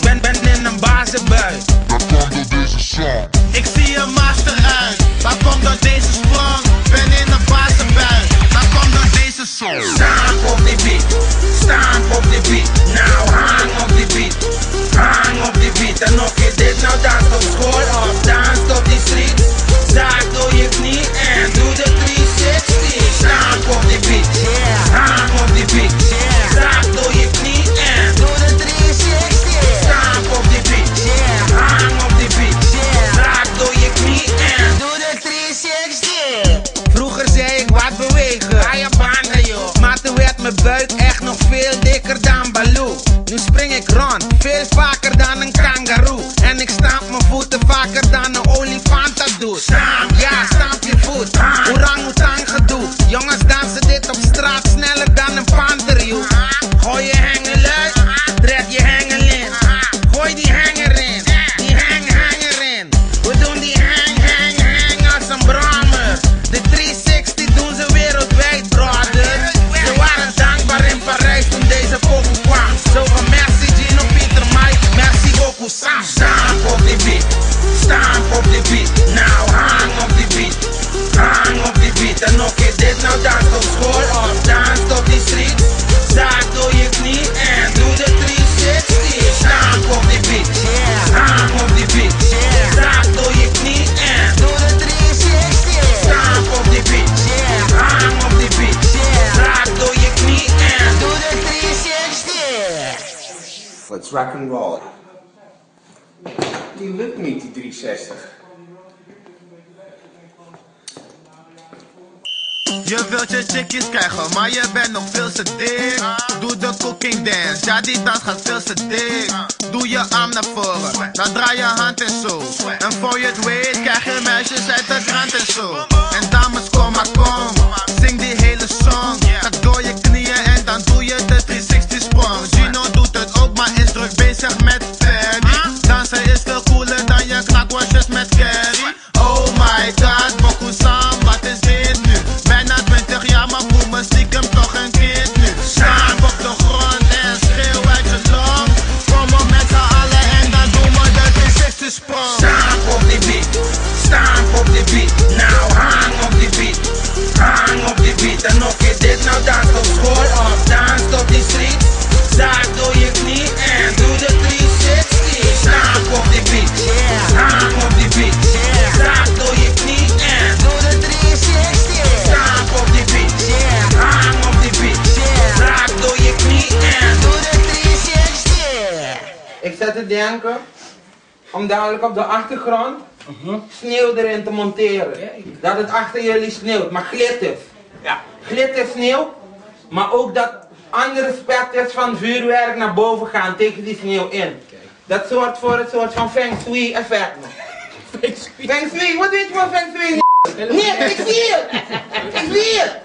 gang. Ben in een bazenbui. Dat kwam door deze song. Ik zie een master uit. Dat komt door deze sprong. Ben in een bazenbui. Dat komt door deze song. Stamp op die beat. Stamp op die beat. Nou hang op die beat. Hang op die beat. En of je dit nou danst op school of danst op die street. Zaak door je knie en doe de 360. Stamp op die beat. Hang op die beat. Zaak door je knie en doe de 360. Stamp op die beat. Hang op die beat. Zaak door je knie en doe de 360. Vroeger zei ik wat bewegen. Ga je banden joh. Maar toen werd mijn buik echt nog veel dikker dan Baloo. Nu spring ik rond, veel vaker dan een kangaroo. En ik stamp mijn voeten vaker dan een olifant dat doet. Stamp, ja, stamp je voet. Orang-oetang gedoe. Jongens dansen dit op straat sneller dan een panter, joh. Gooi je hengel uit, trek je hengel in. Gooi die hanger in, die hanger in. We doen die hang als een brommer. De 360 doen ze wereldwijd, brother. Ze waren dankbaar in Parijs toen deze pokoe kwam. Zo van merci Gino, Pieter, Mike, merci beaucoup Sam. Stamp op die beat, stamp op die beat. Nou hang op die beat, hang op die beat. En of je dit nou danst op school of danst op die street. Zaak door je knie en doe de 360. Stamp op die beat, hang op die beat. Zaak door je knie en doe de 360. Stamp op die beat, hang op die beat. Zaak door je knie en doe de 360. Let's rock and roll. Die lukt niet, die 360. Je wilt je chickies krijgen, maar je bent nog veel te dik. Doe de cooking dance, ja die dans gaat veel te dik. Doe je arm naar voren, dan draai je hand en zo. En voor je het weet, krijg je meisjes uit de krant en zo. En dames kom maar kom, zing die hele song. Ga door je knieën en dan doe je de 360 sprong. Gino doet het ook, maar is druk bezig met Ferdy. Dansen is veel cooler dan je knakworstjes met Kerry. Oh my god, Boku Sam, wat is dit nu? Bijna 20 jaar, maar voel me stiekem toch een kind nu. Stamp op de grond en schreeuw uit je long. Kom op met z'n allen en dan doen we de 360 sprong. Stamp op die beat, stamp op die beat. Nou hang op die beat, hang op die beat. En of je dit nou danst op school of danst op die street. Zaak door je knie en doe de 360. Stamp op die beat, hang op die beat. Zaak door je knie en doe de 360. Stamp op die beat, hang op die beat. Zaak door je knie en doe de 360. Ik zat te denken om dadelijk op de achtergrond sneeuw erin te monteren. Dat het achter jullie sneeuwt, maar glitters. Ja. Glittersneeuw, maar ook dat andere spetters van vuurwerk naar boven gaan tegen die sneeuw in. Dat zorgt voor een soort van feng shui effect. Feng shui, wat weet je van feng shui? Nee, ik zie het! Ik zie het!